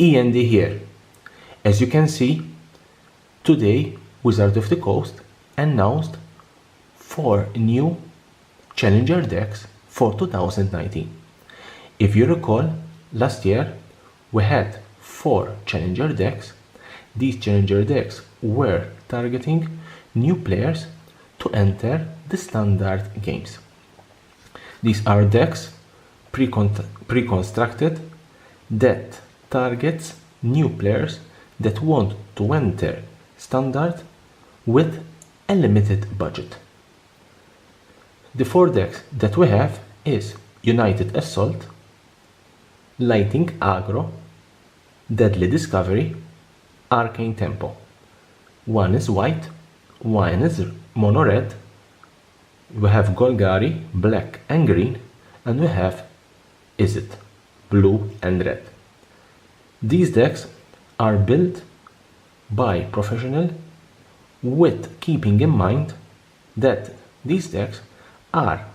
E.N.D here. As you can see, today Wizards of the Coast announced 4 new Challenger decks for 2019. If you recall, last year we had 4 Challenger decks. These Challenger decks were targeting new players to enter the standard games. These are decks pre-constructed that targets new players that want to enter standard with a limited budget. The 4 decks that we have is United Assault, Lightning Aggro, Deadly Discovery, Arcane Tempo. One is white, one is mono red, we have Golgari, black and green, and we have Izzet, blue and red. These decks are built by professionals with keeping in mind that these decks are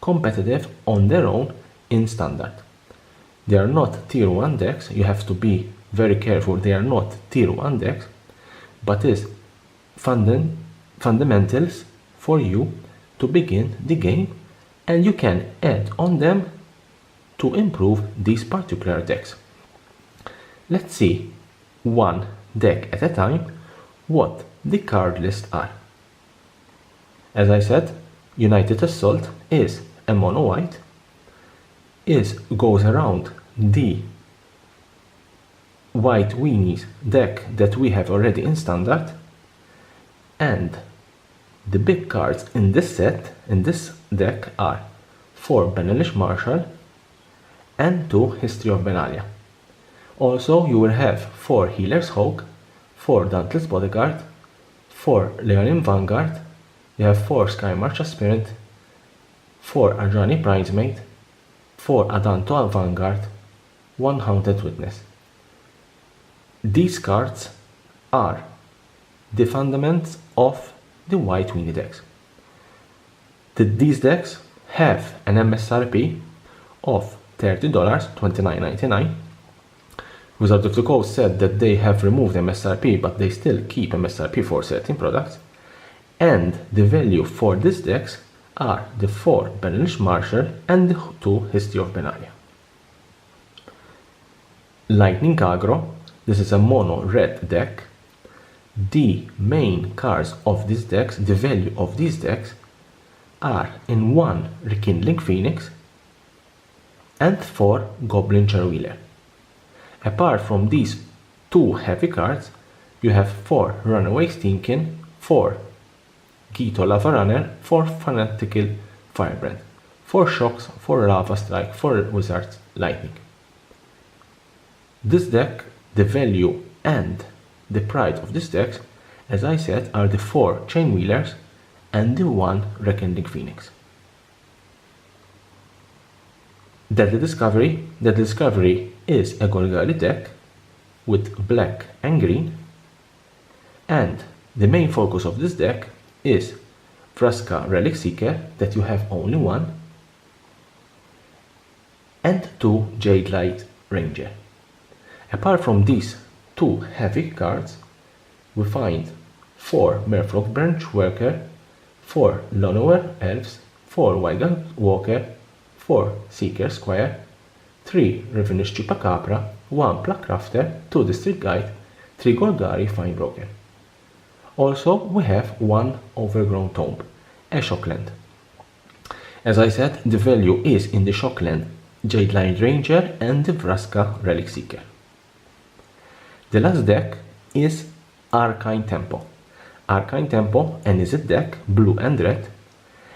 competitive on their own in standard. They are not tier 1 decks, you have to be very careful, they are not tier 1 decks, but is fundamentals for you to begin the game, and you can add on them to improve these particular decks. Let's see one deck at a time what the card lists are. As I said, United Assault is a mono white, goes around the white weenies deck that we have already in standard, and the big cards in this set, in this deck, are 4 Benelish Marshal and 2 History of Benalia. Also, you will have 4 Healer's Hawk, 4 Dauntless Bodyguard, 4 Leonin Vanguard, you have 4 Skymarch Aspirant, 4 Ajani Bridesmaid, 4 Adanto Vanguard, 1 Haunted Witness. These cards are the fundamentals of the white weenie decks. These decks have an MSRP of $30, $29.99. Wizards of the Coast said that they have removed MSRP, but they still keep MSRP for certain products. And the value for these decks are the 4 Benelish Marshal and the 2 History of Benalia. Lightning Aggro, this is a mono red deck. The main cards of these decks, the value of these decks, are in 1 Rekindling Phoenix and 4 Goblin Charwheeler. Apart from these 2 heavy cards, you have 4 Runaway Stinkin, 4 Gito Lava Runner, 4 Fanatical Firebrand, 4 Shocks, 4 Lava Strike, 4 Wizards Lightning. This deck, the value and the pride of this deck, as I said, are the 4 Chain Wheelers and the 1 Rekindling Phoenix. Deadly Discovery is a Golgari deck with black and green, and the main focus of this deck is Vraska Relic Seeker, that you have only 1, and 2 Jade Light Ranger. Apart from these 2 heavy cards, we find 4 Merfolk Branch Worker, 4 Lonower Elves, 4 Wildgang Walker, 4 Seeker Squire, 3 Ravenous Chupacabra, 1 Pluckrafter, 2 District Guide, 3 Golgari Fine Broker. Also, we have 1 Overgrown Tomb, a Shockland. As I said, the value is in the Shockland, Jade Light Ranger and the Vraska Relic Seeker. The last deck is Arcane Tempo. Arcane Tempo and is a deck, blue and red,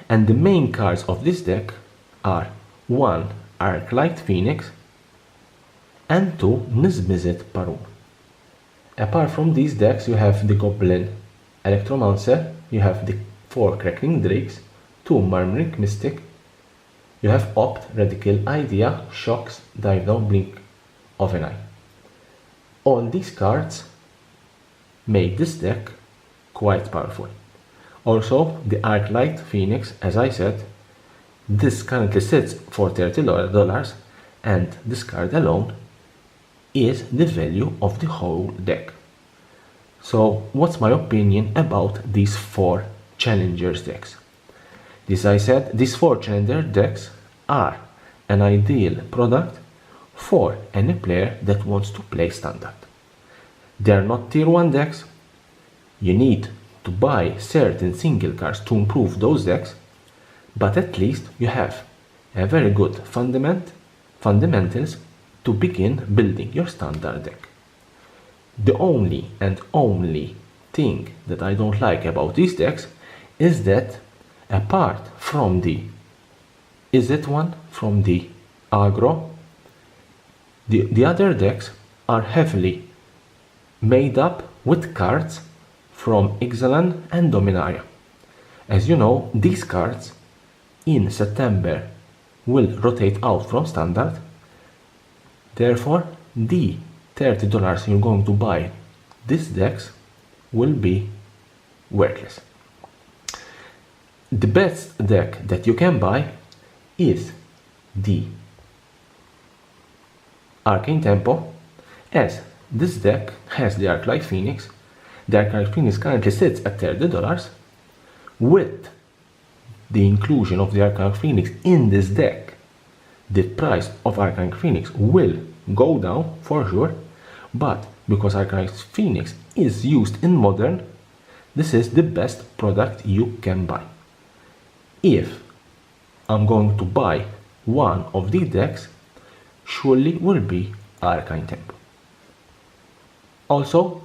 and the main cards of this deck are 1 Arclight Phoenix and 2 Nizmizet Parum. Apart from these decks, you have the Goblin Electromancer, you have the 4 Crackling Drakes, 2 Murmuring Mystic, you have Opt, Radical Idea, Shocks, Dive Down, Blink of an Eye. All these cards make this deck quite powerful. Also, the Arclight Phoenix, as I said, this currently sits for $30, and this card alone is the value of the whole deck. So what's my opinion about these 4 challengers decks? As I said, these 4 challenger decks are an ideal product for any player that wants to play standard. They are not tier 1 decks. You need to buy certain single cards to improve those decks, but at least you have a very good fundamentals to begin building your standard deck. The only thing that I don't like about these decks is that apart from the Aggro, the other decks are heavily made up with cards from Ixalan and Dominaria. As you know, these cards in September will rotate out from standard. Therefore, the $30 you're going to buy these decks will be worthless. The best deck that you can buy is the Arcane Tempo, as this deck has the Arclight Phoenix. The Arclight Phoenix currently sits at $30. With the inclusion of the Arclight Phoenix in this deck, the price of Arclight Phoenix will go down for sure, but because Arclight Phoenix is used in Modern, this is the best product you can buy. If I'm going to buy one of these decks, surely will be Arcane Tempo. Also,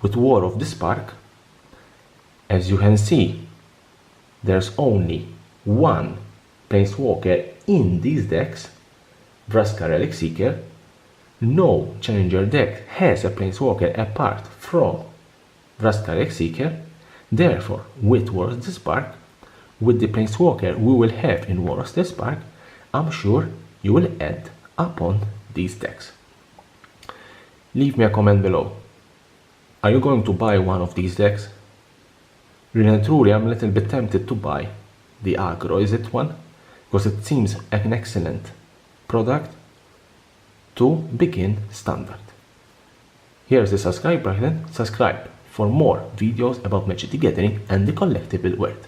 with War of the Spark, as you can see, there's only one Planeswalker in these decks, Vraska Relic Seeker. No challenger deck has a Planeswalker apart from Vraska Relic Seeker. Therefore, with War of the Spark, with the Planeswalker we will have in War of the Spark, I'm sure you will end upon these decks. Leave me a comment below. Are you going to buy one of these decks? Really and truly, I'm a little bit tempted to buy the Aggro. Is it one? Because it seems an excellent product to begin standard. Here's the subscribe button. Subscribe for more videos about Magic the Gathering and the collectible world.